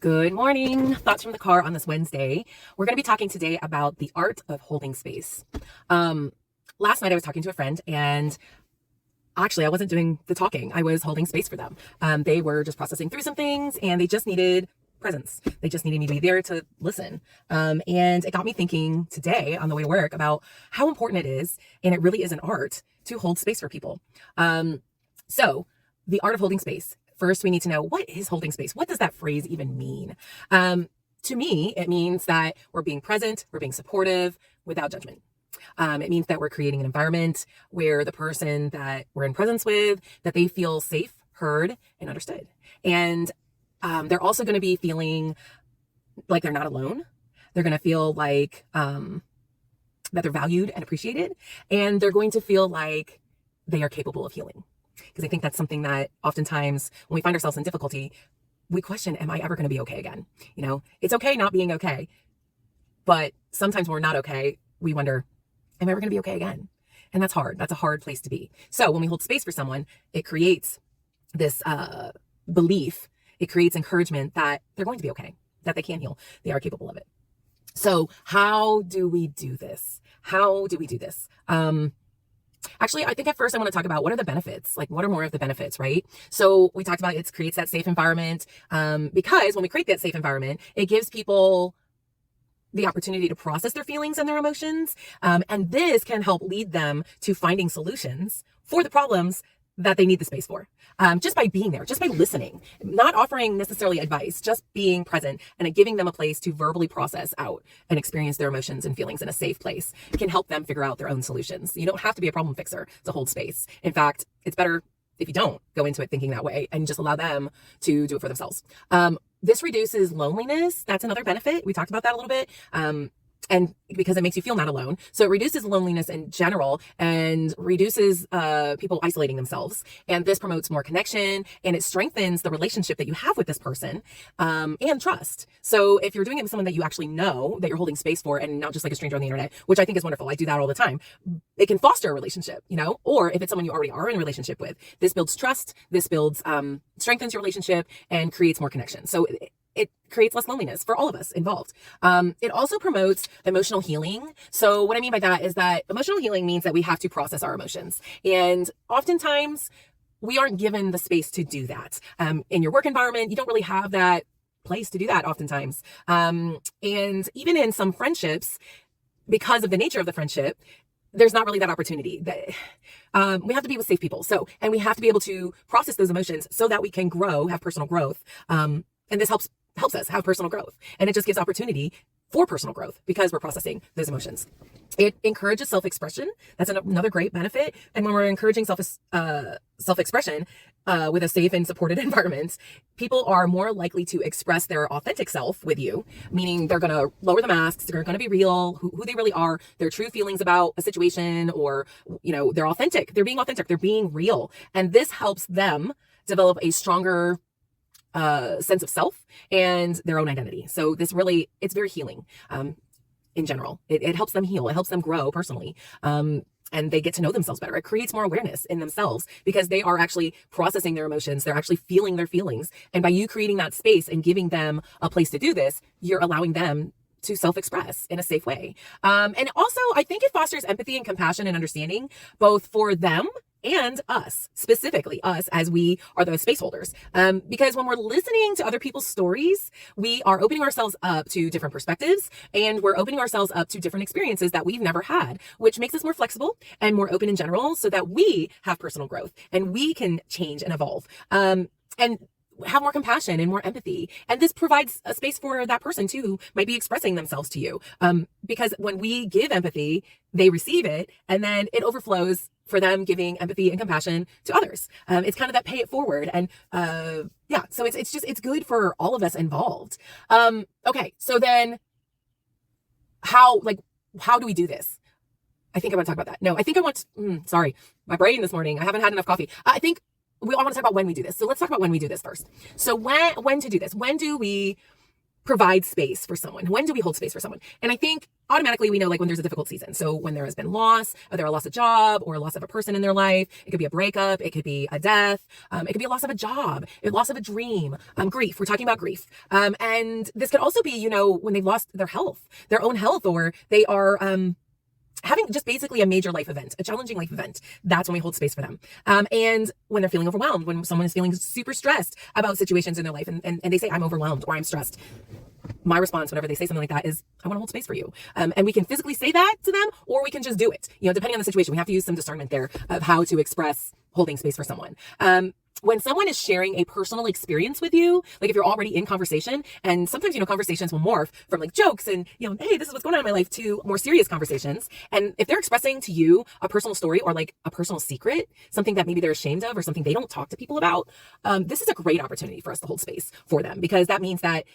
Good morning. Thoughts from the car on this Wednesday. We're going to be talking today about the art of holding space. Last night I was talking to a friend and actually I wasn't doing the talking. I was holding space for them. They were just processing through some things and they just needed presence. They just needed me to be there to listen. And it got me thinking today on the way to work about how important it is, and it really is an art, to hold space for people. So the art of holding space. First, we need to know, what is holding space? What does that phrase even mean? To me, it means that we're being present, we're being supportive without judgment. It means that we're creating an environment where the person that we're in presence with, that they feel safe, heard, and understood. And they're also going to be feeling like they're not alone. They're going to feel like that they're valued and appreciated. And they're going to feel like they are capable of healing. Because I think that's something that oftentimes when we find ourselves in difficulty, we question, am I ever going to be okay again? You know, it's okay not being okay. But sometimes when we're not okay, we wonder, am I ever going to be okay again? And that's hard. That's a hard place to be. So when we hold space for someone, it creates this belief. It creates encouragement that they're going to be okay, that they can heal. They are capable of it. So how do we do this? How do we do this? Actually, I think at first I want to talk about what are the benefits, like what are more of the benefits, right? So we talked about it creates that safe environment because when we create that safe environment, it gives people the opportunity to process their feelings and their emotions. And this can help lead them to finding solutions for the problems that they need the space for. Just by being there, just by listening, not offering necessarily advice, just being present and giving them a place to verbally process out and experience their emotions and feelings in a safe place can help them figure out their own solutions. You don't have to be a problem fixer to hold space. In fact, it's better if you don't go into it thinking that way and just allow them to do it for themselves. This reduces loneliness. That's another benefit. We talked about that a little bit. And because it makes you feel not alone. So it reduces loneliness in general and reduces people isolating themselves. And this promotes more connection and it strengthens the relationship that you have with this person and trust. So if you're doing it with someone that you actually know, that you're holding space for, and not just like a stranger on the internet, which I think is wonderful. I do that all the time. It can foster a relationship, you know, or if it's someone you already are in a relationship with, this builds trust, this builds, strengthens your relationship and creates more connection. So it creates less loneliness for all of us involved. It also promotes emotional healing. So what I mean by that is that emotional healing means that we have to process our emotions. And oftentimes we aren't given the space to do that. In your work environment, you don't really have that place to do that oftentimes. And even in some friendships, because of the nature of the friendship, there's not really that opportunity. We have to be with safe people. And we have to be able to process those emotions so that we can grow, have personal growth. And this helps us have personal growth. And it just gives opportunity for personal growth because we're processing those emotions. It encourages self-expression. That's another great benefit. And when we're encouraging self-expression with a safe and supported environment, people are more likely to express their authentic self with you, meaning they're going to lower the masks. They're going to be real, who they really are, their true feelings about a situation, or, you know, they're authentic. They're being authentic. They're being real. And this helps them develop a stronger sense of self and their own identity. So this really, it's very healing in general. It helps them heal. It helps them grow personally. And they get to know themselves better. It creates more awareness in themselves because they are actually processing their emotions. They're actually feeling their feelings. And by you creating that space and giving them a place to do this, you're allowing them to self-express in a safe way. And also, I think it fosters empathy and compassion and understanding, both for them and us, specifically us as we are the space holders. Because when we're listening to other people's stories, we are opening ourselves up to different perspectives and we're opening ourselves up to different experiences that we've never had, which makes us more flexible and more open in general so that we have personal growth and we can change and evolve. And have more compassion and more empathy. And this provides a space for that person too, who might be expressing themselves to you. Because when we give empathy, they receive it and then it overflows for them giving empathy and compassion to others. It's kind of that pay it forward. And yeah, so it's good for all of us involved. Okay, so then how do we do this? I think I want to talk about that. No, I think I want to, sorry, my brain this morning. I haven't had enough coffee. I think we all want to talk about when we do this. So let's talk about when we do this first. So when to do this? When do we provide space for someone? When do we hold space for someone? And I think automatically we know, like, when there's a difficult season. So when there has been loss, either a loss of job or a loss of a person in their life, it could be a breakup, it could be a death, it could be a loss of a job, a loss of a dream, grief. We're talking about grief. And this could also be, when they've lost their health, their own health, or they are, having just basically a major life event, a challenging life event. That's when we hold space for them. And when they're feeling overwhelmed, when someone is feeling super stressed about situations in their life and they say, I'm overwhelmed or I'm stressed. My response whenever they say something like that is, I want to hold space for you. And we can physically say that to them, or we can just do it. Depending on the situation, we have to use some discernment there of how to express holding space for someone. When someone is sharing a personal experience with you, like if you're already in conversation, and sometimes, conversations will morph from like jokes and, hey, this is what's going on in my life, to more serious conversations. And if they're expressing to you a personal story or like a personal secret, something that maybe they're ashamed of or something they don't talk to people about, this is a great opportunity for us to hold space for them, because that means that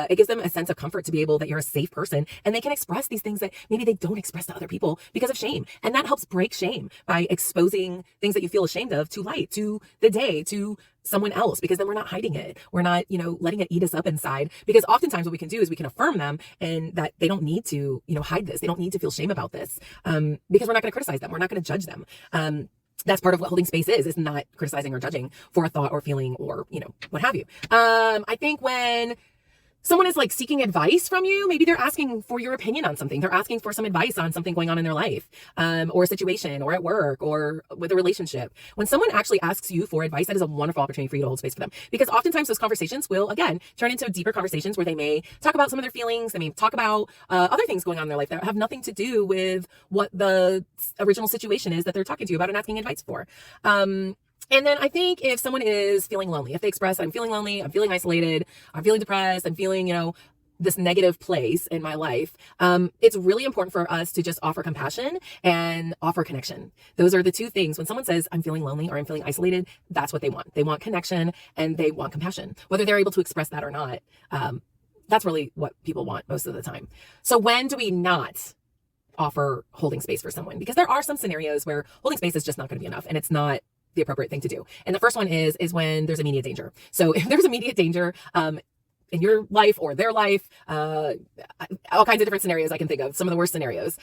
it gives them a sense of comfort to be able that you're a safe person and they can express these things that maybe they don't express to other people because of shame. And that helps break shame by exposing things that you feel ashamed of to light, to the day, to someone else, because then we're not hiding it. We're not, letting it eat us up inside, because oftentimes what we can do is we can affirm them and that they don't need to, hide this. They don't need to feel shame about this, because we're not going to criticize them. We're not going to judge them. That's part of what holding space is not criticizing or judging for a thought or feeling or, what have you. I think when someone is like seeking advice from you, maybe they're asking for your opinion on something. They're asking for some advice on something going on in their life, or a situation, or at work, or with a relationship. When someone actually asks you for advice, that is a wonderful opportunity for you to hold space for them, because oftentimes those conversations will, again, turn into deeper conversations where they may talk about some of their feelings. They may talk about other things going on in their life that have nothing to do with what the original situation is that they're talking to you about and asking advice for. And then I think if someone is feeling lonely, if they express, I'm feeling lonely, I'm feeling isolated, I'm feeling depressed, I'm feeling, this negative place in my life, it's really important for us to just offer compassion and offer connection. Those are the two things. When someone says, I'm feeling lonely or I'm feeling isolated, that's what they want. They want connection and they want compassion. Whether they're able to express that or not, that's really what people want most of the time. So when do we not offer holding space for someone? Because there are some scenarios where holding space is just not going to be enough, and it's not the appropriate thing to do. And the first one is when there's immediate danger. So if there's immediate danger in your life or their life, all kinds of different scenarios I can think of, some of the worst scenarios.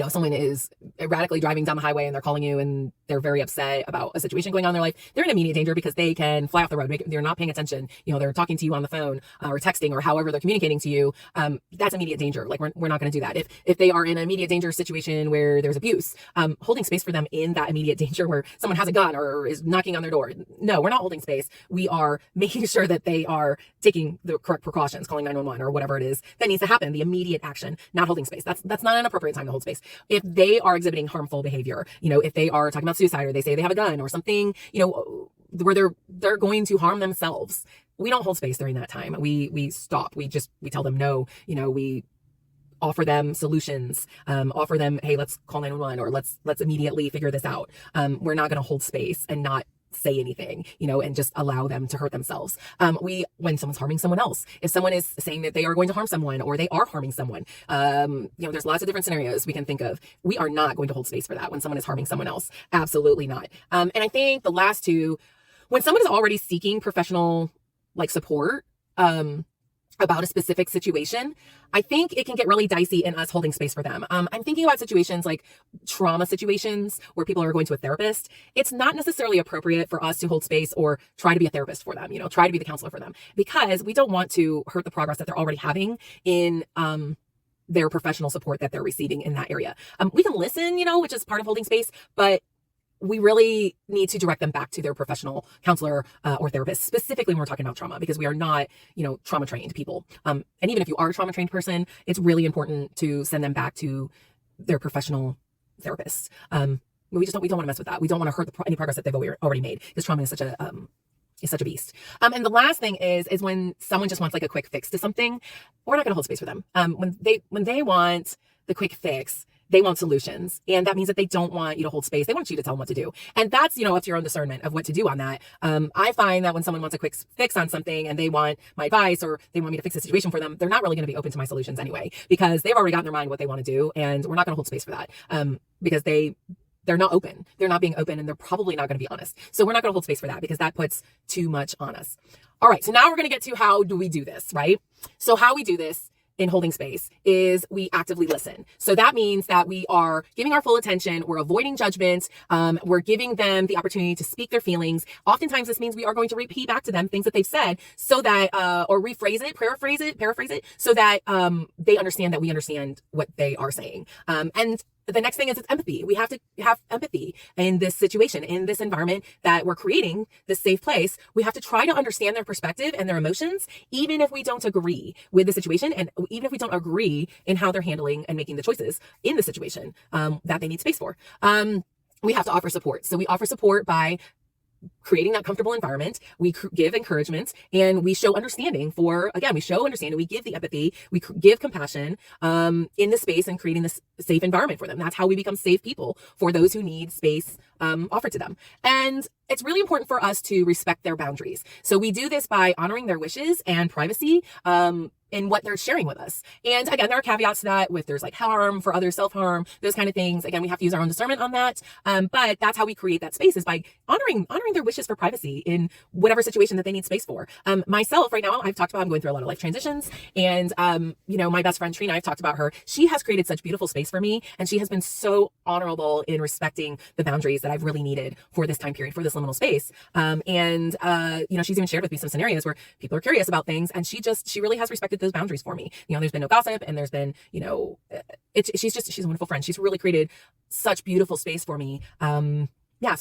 Someone is erratically driving down the highway and they're calling you and they're very upset about a situation going on in their life. They're in immediate danger because they can fly off the road. They're not paying attention. They're talking to you on the phone or texting or however they're communicating to you. That's immediate danger. Like we're not going to do that. If they are in an immediate danger situation where there's abuse, holding space for them in that immediate danger where someone has a gun or is knocking on their door. No, we're not holding space. We are making sure that they are taking the correct precautions, calling 911 or whatever it is that needs to happen. The immediate action, not holding space. That's not an appropriate time to hold space. If they are exhibiting harmful behavior, if they are talking about suicide or they say they have a gun or something, where they're going to harm themselves, we don't hold space during that time. We stop. We tell them no. We offer them solutions, offer them, hey, let's call 911 or let's immediately figure this out. We're not going to hold space and not say anything, and just allow them to hurt themselves. When someone's harming someone else, if someone is saying that they are going to harm someone or they are harming someone, there's lots of different scenarios we can think of. We are not going to hold space for that when someone is harming someone else. Absolutely not. And I think the last two, when someone is already seeking professional support, about a specific situation, I think it can get really dicey in us holding space for them. I'm thinking about situations like trauma situations where people are going to a therapist. It's not necessarily appropriate for us to hold space or try to be a therapist for them, try to be the counselor for them, because we don't want to hurt the progress that they're already having in their professional support that they're receiving in that area. We can listen, which is part of holding space, but we really need to direct them back to their professional counselor or therapist, specifically when we're talking about trauma, because we are not, trauma trained people. And even if you are a trauma trained person, it's really important to send them back to their professional therapists. We don't want to mess with that. We don't want to hurt any progress that they've already made, because trauma is such a beast. And the last thing is when someone just wants like a quick fix to something, we're not going to hold space for them. When they want the quick fix, they want solutions. And that means that they don't want you to hold space. They want you to tell them what to do. And that's, up to your own discernment of what to do on that. I find that when someone wants a quick fix on something and they want my advice or they want me to fix the situation for them, they're not really going to be open to my solutions anyway, because they've already got in their mind what they want to do. And we're not going to hold space for that, because they're not open. They're not being open, and they're probably not going to be honest. So we're not going to hold space for that, because that puts too much on us. All right, so now we're going to get to how do we do this, right? So how we do this in holding space is we actively listen. So that means that we are giving our full attention. We're avoiding judgment. We're giving them the opportunity to speak their feelings. Oftentimes this means we are going to repeat back to them things that they've said so that, or rephrase it, paraphrase it, so that they understand that we understand what they are saying. And the next thing is it's empathy. We have to have empathy in this situation, in this environment that we're creating, this safe place. We have to try to understand their perspective and their emotions, even if we don't agree with the situation, and even if we don't agree in how they're handling and making the choices in the situation that they need space for. We have to offer support. So we offer support by creating that comfortable environment. We give encouragement and we show understanding we show understanding. We give the empathy, we give compassion in the space and creating this safe environment for them. That's how we become safe people for those who need space offered to them. And it's really important for us to respect their boundaries. So we do this by honoring their wishes and privacy in what they're sharing with us. And again, there are caveats to that with there's like harm for others, self-harm, those kind of things. Again, we have to use our own discernment on that. But that's how we create that space, is by honoring their wishes for privacy in whatever situation that they need space for. Myself right now, I've talked about, I'm going through a lot of life transitions, and my best friend Trina, I've talked about her. She has created such beautiful space for me, and she has been so honorable in respecting the boundaries that I've really needed for this time period, for this liminal space. She's even shared with me some scenarios where people are curious about things, and she really has respected those boundaries for me. There's been no gossip, and there's been, she's a wonderful friend. She's really created such beautiful space for me. So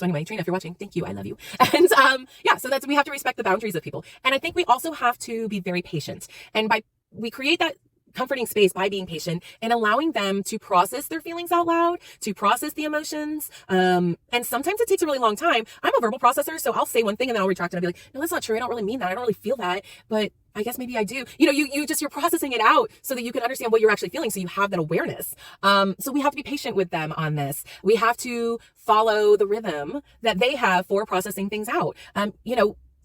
anyway, Trina, if you're watching, thank you. I love you. And so we have to respect the boundaries of people. And I think we also have to be very patient. And we create that comforting space by being patient and allowing them to process their feelings out loud, to process the emotions. And sometimes it takes a really long time. I'm a verbal processor, so I'll say one thing and then I'll retract it and I'll be like, no, that's not true. I don't really mean that. I don't really feel that, but I guess maybe I do. You're processing it out so that you can understand what you're actually feeling, so you have that awareness. So we have to be patient with them on this. We have to follow the rhythm that they have for processing things out.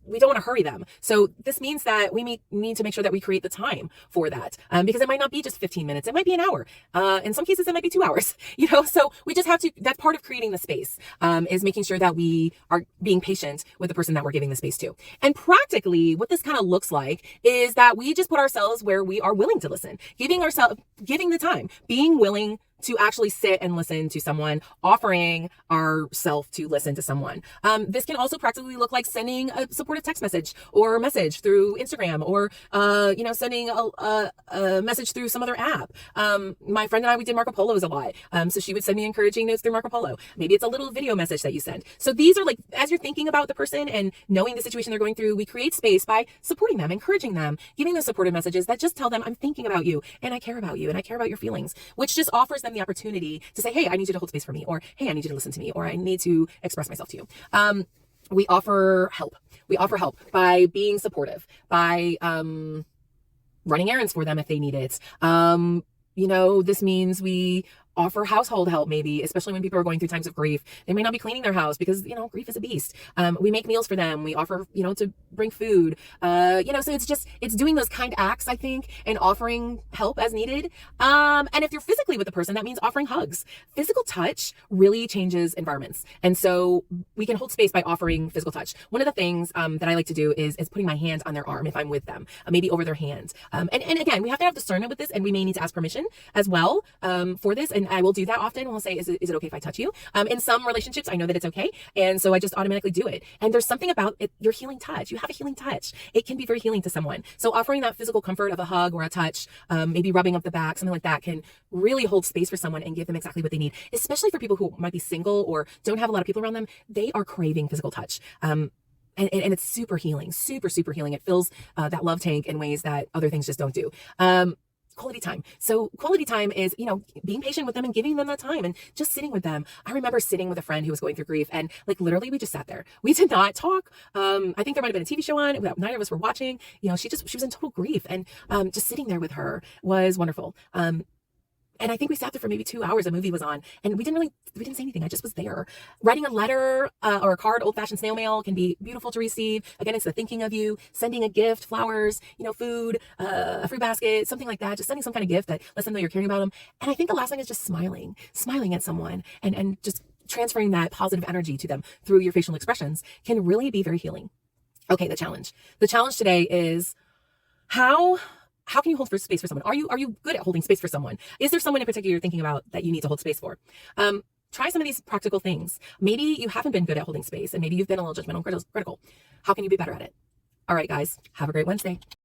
We don't want to hurry them. So this means that we need to make sure that we create the time for that, because it might not be just 15 minutes. It might be an hour. In some cases, it might be 2 hours, so we just have to, that's part of creating the space, is making sure that we are being patient with the person that we're giving the space to. And practically what this kind of looks like is that we just put ourselves where we are willing to listen, giving the time, being willing to actually sit and listen to someone, offering ourselves to listen to someone. This can also practically look like sending a supportive text message or message through Instagram, or, sending a message through some other app. My friend and I, we did Marco Polos a lot. So she would send me encouraging notes through Marco Polo. Maybe it's a little video message that you send. So these are like, as you're thinking about the person and knowing the situation they're going through, we create space by supporting them, encouraging them, giving them supportive messages that just tell them, I'm thinking about you and I care about you and I care about your feelings, which just offers them the opportunity to say, hey, I need you to hold space for me, or hey, I need you to listen to me, or I need to express myself to you. We offer help. We offer help by being supportive, by running errands for them if they need it. This means we offer household help, maybe, especially when people are going through times of grief. They may not be cleaning their house because, grief is a beast. We make meals for them. We offer, to bring food, so it's doing those kind acts, I think, and offering help as needed. And if you're physically with the person, that means offering hugs. Physical touch really changes environments. And so we can hold space by offering physical touch. One of the things that I like to do is putting my hand on their arm if I'm with them, maybe over their hand. And again, we have to have discernment with this, and we may need to ask permission as well for this. And I will do that often. We'll say, is it okay if I touch you? In some relationships, I know that it's okay. And so I just automatically do it. And there's something about it, your healing touch. You have a healing touch. It can be very healing to someone. So offering that physical comfort of a hug or a touch, maybe rubbing up the back, something like that, can really hold space for someone and give them exactly what they need, especially for people who might be single or don't have a lot of people around them. They are craving physical touch. And it's super healing, super, super healing. It fills that love tank in ways that other things just don't do. Quality time. So quality time is, being patient with them and giving them that time and just sitting with them. I remember sitting with a friend who was going through grief, and literally we just sat there. We did not talk. I think there might have been a TV show on. Neither of us were watching. She was in total grief, and just sitting there with her was wonderful. And I think we sat there for maybe 2 hours. A movie was on, and we didn't say anything. I just was there. Writing a letter or a card, old-fashioned snail mail, can be beautiful to receive. Again, it's the thinking of you. Sending a gift, flowers, food, a fruit basket, something like that. Just sending some kind of gift that lets them know you're caring about them. And I think the last thing is just smiling at someone, and just transferring that positive energy to them through your facial expressions can really be very healing. Okay, the challenge. The challenge today is how can you hold for space for someone? Are you good at holding space for someone? Is there someone in particular you're thinking about that you need to hold space for? Try some of these practical things. Maybe you haven't been good at holding space and maybe you've been a little judgmental and critical. How can you be better at it? All right, guys, have a great Wednesday.